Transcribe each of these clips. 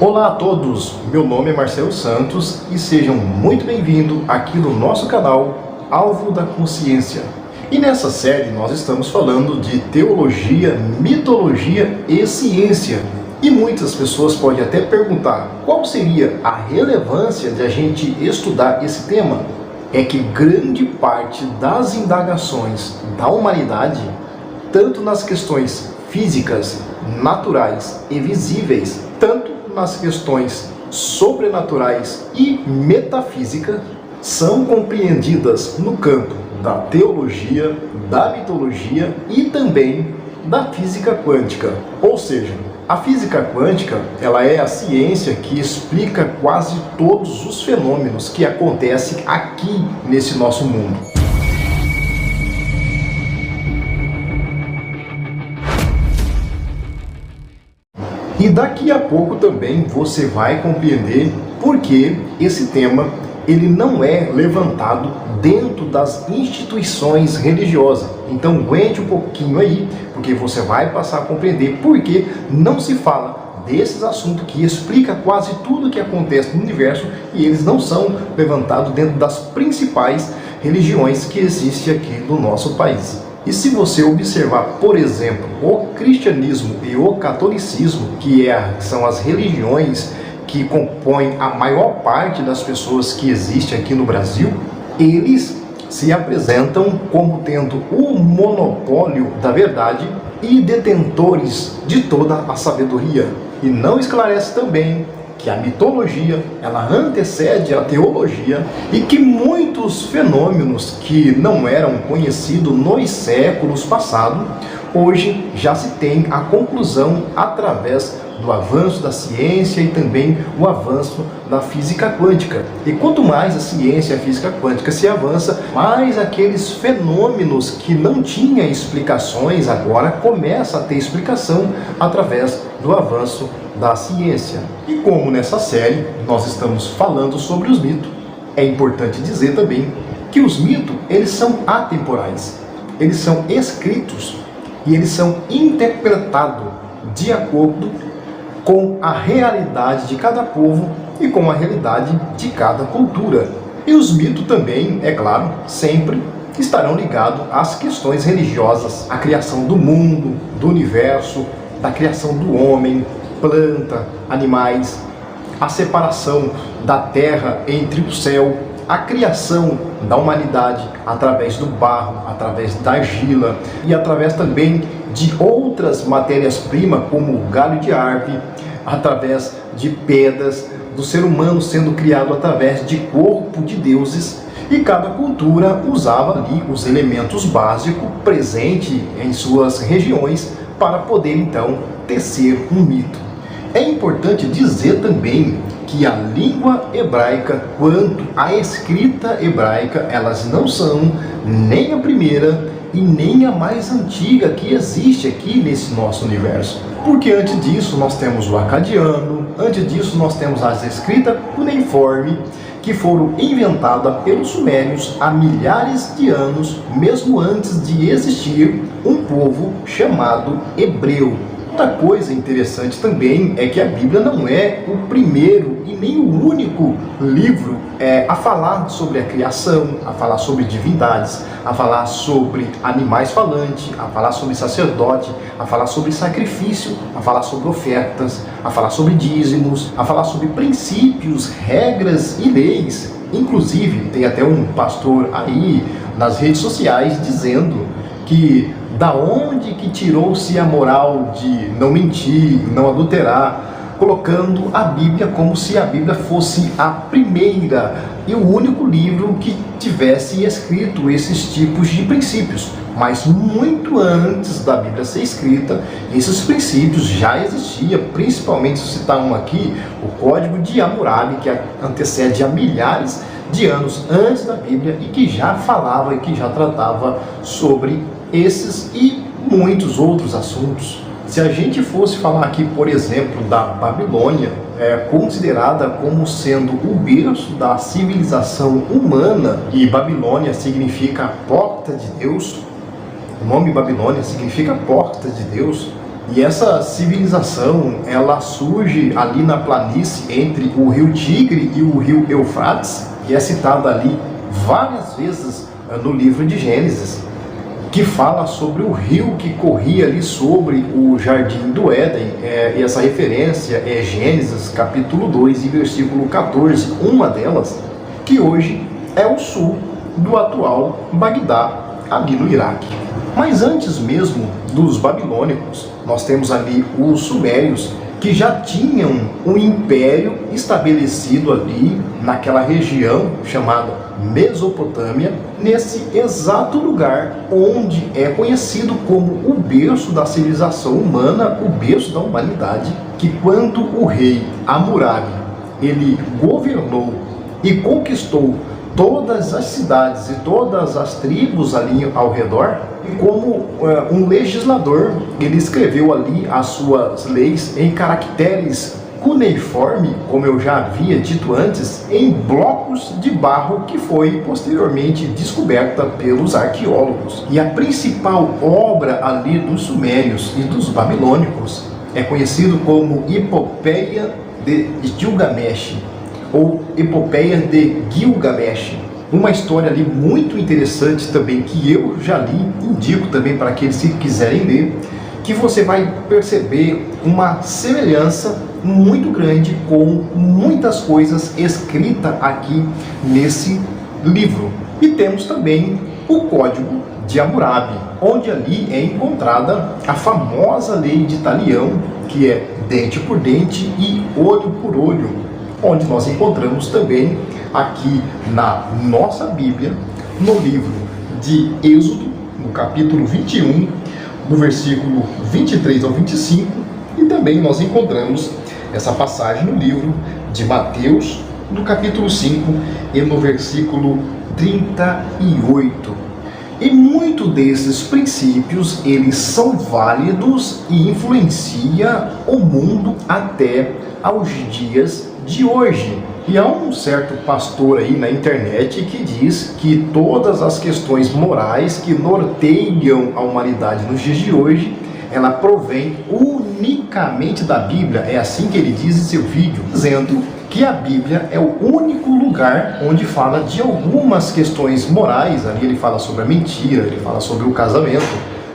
Olá a todos, meu nome é Marcelo Santos e sejam muito bem-vindos aqui no nosso canal Alvo da Consciência. E nessa série nós estamos falando de teologia, mitologia e ciência. E muitas pessoas podem até perguntar qual seria a relevância de a gente estudar esse tema. É que grande parte das indagações da humanidade, tanto nas questões físicas, naturais e visíveis, tanto nas questões sobrenaturais e metafísica, são compreendidas no campo da teologia, da mitologia e também da física quântica. Ou seja, a física quântica, ela é a ciência que explica quase todos os fenômenos que acontecem aqui nesse nosso mundo. E daqui a pouco também você vai compreender por que esse tema ele não é levantado dentro das instituições religiosas. Então aguente um pouquinho aí, porque você vai passar a compreender por que não se fala desses assuntos que explica quase tudo o que acontece no universo e eles não são levantados dentro das principais religiões que existem aqui no nosso país. E se você observar, por exemplo, o cristianismo e o catolicismo, que são as religiões que compõem a maior parte das pessoas que existem aqui no Brasil, eles se apresentam como tendo o monopólio da verdade e detentores de toda a sabedoria. E não esclarece também que a mitologia, ela antecede a teologia e que muitos fenômenos que não eram conhecidos nos séculos passados, hoje já se tem a conclusão através do avanço da ciência e também o avanço da física quântica. E quanto mais a ciência e a física quântica se avança, mais aqueles fenômenos que não tinham explicações agora começam a ter explicação através do avanço da ciência. E como nessa série nós estamos falando sobre os mitos, é importante dizer também que os mitos, eles são atemporais. Eles são escritos e eles são interpretados de acordo com a realidade de cada povo e com a realidade de cada cultura. E os mitos também, é claro, sempre estarão ligados às questões religiosas, à criação do mundo, do universo, da criação do homem, planta, animais, a separação da terra entre o céu, a criação da humanidade através do barro, através da argila e através também de outras matérias-primas como o galho de árvore, através de pedras, do ser humano sendo criado através de corpo de deuses, e cada cultura usava ali os elementos básicos presentes em suas regiões para poder então tecer um mito. É importante dizer também que a língua hebraica quanto a escrita hebraica, elas não são nem a primeira e nem a mais antiga que existe aqui nesse nosso universo. Porque antes disso nós temos o acadiano, antes disso nós temos as escritas cuneiforme, que foram inventadas pelos sumérios há milhares de anos, mesmo antes de existir um povo chamado hebreu. Outra coisa interessante também é que a Bíblia não é o primeiro e nem o único livro a falar sobre a criação, a falar sobre divindades, a falar sobre animais falantes, a falar sobre sacerdote, a falar sobre sacrifício, a falar sobre ofertas, a falar sobre dízimos, a falar sobre princípios, regras e leis. Inclusive, tem até um pastor aí nas redes sociais dizendo que da onde que tirou-se a moral de não mentir, não adulterar, colocando a Bíblia como se a Bíblia fosse a primeira e o único livro que tivesse escrito esses tipos de princípios. Mas muito antes da Bíblia ser escrita, esses princípios já existiam, principalmente se citar um aqui, o Código de Hammurabi, que antecede a milhares de anos antes da Bíblia e que já falava e que já tratava sobre esses e muitos outros assuntos. Se a gente fosse falar aqui, por exemplo, da Babilônia, considerada como sendo o berço da civilização humana, e Babilônia significa porta de Deus, o nome Babilônia significa porta de Deus, E essa civilização, ela surge ali na planície entre o rio Tigre e o rio Eufrates, que é citado ali várias vezes no livro de Gênesis, que fala sobre o rio que corria ali sobre o jardim do Éden. E essa referência é Gênesis capítulo 2 e versículo 14, uma delas, que hoje é o sul do atual Bagdá, ali no Iraque. Mas antes mesmo dos babilônicos, nós temos ali os sumérios, que já tinham um império estabelecido ali naquela região chamada Mesopotâmia, nesse exato lugar onde é conhecido como o berço da civilização humana, o berço da humanidade, que quando o rei Hammurabi ele governou e conquistou todas as cidades e todas as tribos ali ao redor, e como um legislador, ele escreveu ali as suas leis em caracteres cuneiforme, como eu já havia dito antes, em blocos de barro que foi posteriormente descoberta pelos arqueólogos. E a principal obra ali dos sumérios e dos babilônicos é conhecido como Epopeia de Gilgamesh, ou Epopeia de Gilgamesh. Uma história ali muito interessante também, que eu já li, indico também para aqueles que quiserem ler, que você vai perceber uma semelhança muito grande com muitas coisas escritas aqui nesse livro. E temos também o Código de Hammurabi, onde ali é encontrada a famosa lei de Talião, que é dente por dente e olho por olho, onde nós encontramos também aqui na nossa Bíblia, no livro de Êxodo, no capítulo 21, do versículo 23 ao 25, e também nós encontramos essa passagem no livro de Mateus, no capítulo 5 e no versículo 38. E muito desses princípios, eles são válidos e influenciam o mundo até aos dias de hoje. E há um certo pastor aí na internet que diz que todas as questões morais que norteiam a humanidade nos dias de hoje, ela provém unicamente da Bíblia. É assim que ele diz em seu vídeo, dizendo que a Bíblia é o único lugar onde fala de algumas questões morais. Ali ele fala sobre a mentira, ele fala sobre o casamento,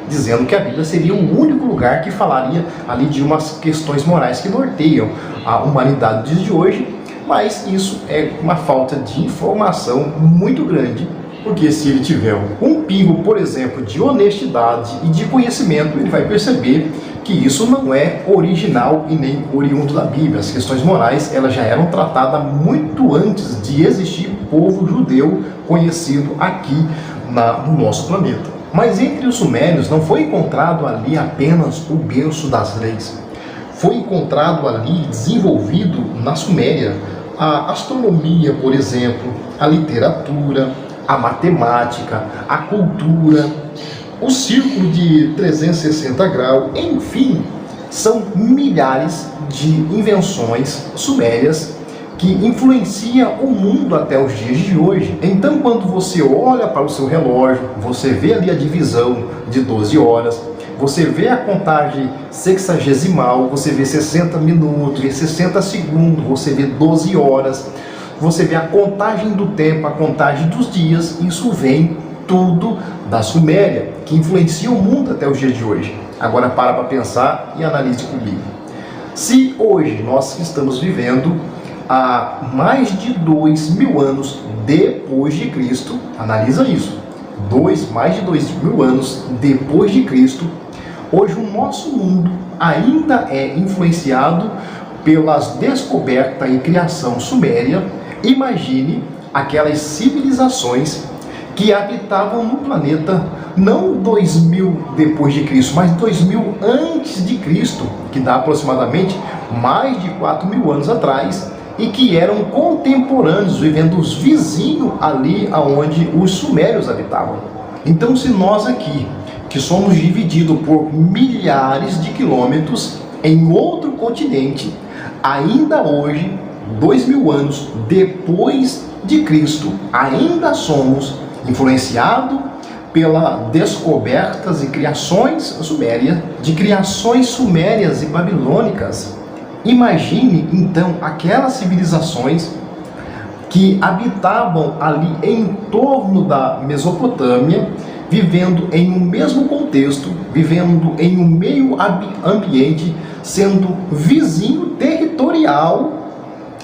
dizendo que a Bíblia seria o único lugar que falaria ali de umas questões morais que norteiam a humanidade dos dias de hoje. Mas isso é uma falta de informação muito grande, porque se ele tiver um pingo, por exemplo, de honestidade e de conhecimento, ele vai perceber que isso não é original e nem oriundo da Bíblia. As questões morais, elas já eram tratadas muito antes de existir povo judeu conhecido aqui no nosso planeta. Mas entre os sumérios não foi encontrado ali apenas o berço das leis. Foi encontrado ali, desenvolvido na Suméria, a astronomia, por exemplo, a literatura, a matemática, a cultura, o círculo de 360 graus, enfim, são milhares de invenções sumérias que influenciam o mundo até os dias de hoje. Então, quando você olha para o seu relógio, você vê ali a divisão de 12 horas, você vê a contagem sexagesimal, você vê 60 minutos, vê 60 segundos, você vê 12 horas, você vê a contagem do tempo, a contagem dos dias. Isso vem tudo da Suméria, que influencia o mundo até os dias de hoje. Agora para pensar e analise comigo. Se hoje nós estamos vivendo há mais de 2.000 anos depois de Cristo, analisa isso, mais de 2.000 anos depois de Cristo, hoje o nosso mundo ainda é influenciado pelas descobertas e criação suméria. Imagine aquelas civilizações que habitavam no planeta não 2.000 depois de Cristo, mas 2.000 antes de Cristo, que dá aproximadamente mais de 4.000 anos atrás, e que eram contemporâneos, vivendo os vizinhos ali aonde os sumérios habitavam. Então, se nós aqui, que somos divididos por milhares de quilômetros em outro continente, ainda hoje, 2.000 anos depois de Cristo, ainda somos influenciados pela descobertas e criações sumérias, de criações sumérias e babilônicas. Imagine então aquelas civilizações que habitavam ali em torno da Mesopotâmia, vivendo em um mesmo contexto, vivendo em um meio ambiente, sendo vizinho territorial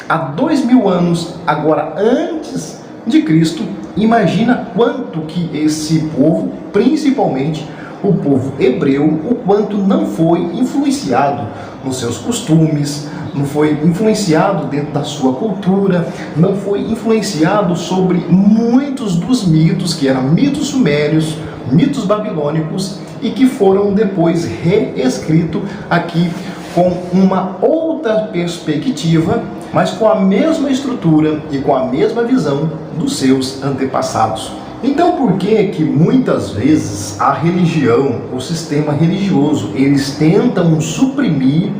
há 2000 anos, agora antes de Cristo. Imagina quanto que esse povo, principalmente o povo hebreu, o quanto não foi influenciado nos seus costumes, não foi influenciado dentro da sua cultura, não foi influenciado sobre muitos dos mitos, que eram mitos sumérios, mitos babilônicos, e que foram depois reescritos aqui com uma outra perspectiva, mas com a mesma estrutura e com a mesma visão dos seus antepassados. Então, por que muitas vezes a religião, o sistema religioso, eles tentam suprimir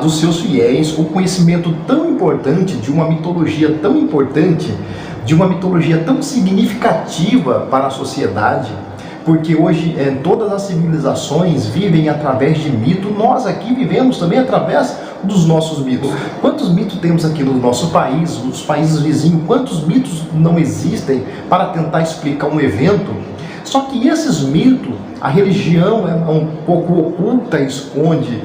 dos seus fiéis o conhecimento tão importante de uma mitologia tão importante, de uma mitologia tão significativa para a sociedade? Porque hoje todas as civilizações vivem através de mito, nós aqui vivemos também através dos nossos mitos. Quantos mitos temos aqui no nosso país, nos países vizinhos? Quantos mitos não existem para tentar explicar um evento? Só que esses mitos, a religião é um pouco oculta, esconde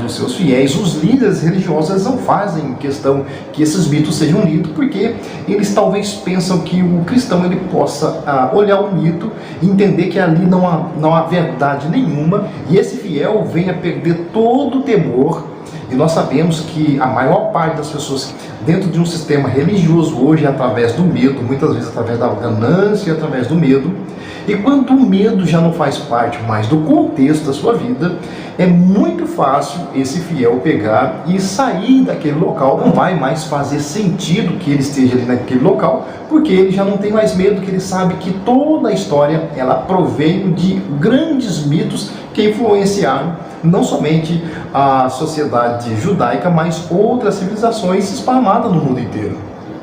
dos seus fiéis. Os líderes religiosos não fazem questão que esses mitos sejam lidos, porque eles talvez pensam que o cristão ele possa olhar o mito e entender que ali não há verdade nenhuma, e esse fiel venha perder todo o temor. E nós sabemos que a maior parte das pessoas dentro de um sistema religioso hoje é através do medo, muitas vezes através da ganância, através do medo. E quando o medo já não faz parte mais do contexto da sua vida, é muito fácil esse fiel pegar e sair daquele local. Não vai mais fazer sentido que ele esteja ali naquele local, porque ele já não tem mais medo, que ele sabe que toda a história ela proveio de grandes mitos que influenciaram não somente a sociedade judaica, mas outras civilizações espalhadas no mundo inteiro.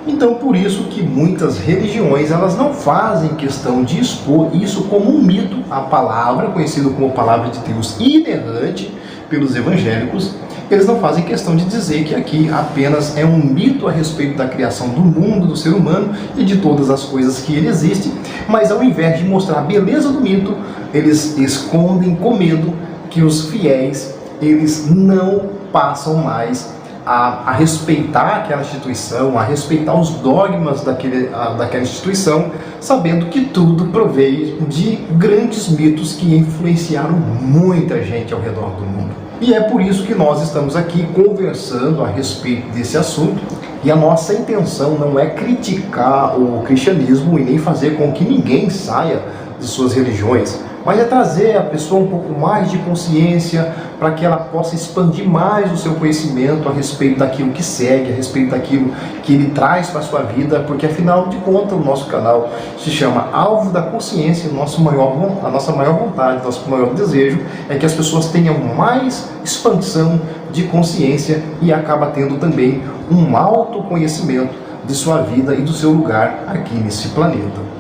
Então, por isso que muitas religiões elas não fazem questão de expor isso como um mito, a palavra, conhecido como palavra de Deus inerrante pelos evangélicos. Eles não fazem questão de dizer que aqui apenas é um mito a respeito da criação do mundo, do ser humano e de todas as coisas que ele existe, mas ao invés de mostrar a beleza do mito, eles escondem com medo que os fiéis eles não passam mais a respeitar aquela instituição, a respeitar os dogmas daquela instituição, sabendo que tudo proveio de grandes mitos que influenciaram muita gente ao redor do mundo. E é por isso que nós estamos aqui conversando a respeito desse assunto, e a nossa intenção não é criticar o cristianismo e nem fazer com que ninguém saia de suas religiões, mas é trazer a pessoa um pouco mais de consciência para que ela possa expandir mais o seu conhecimento a respeito daquilo que segue, a respeito daquilo que ele traz para a sua vida, porque afinal de contas o nosso canal se chama Alvo da Consciência. A nossa maior vontade, nosso maior desejo é que as pessoas tenham mais expansão de consciência e acaba tendo também um autoconhecimento de sua vida e do seu lugar aqui nesse planeta.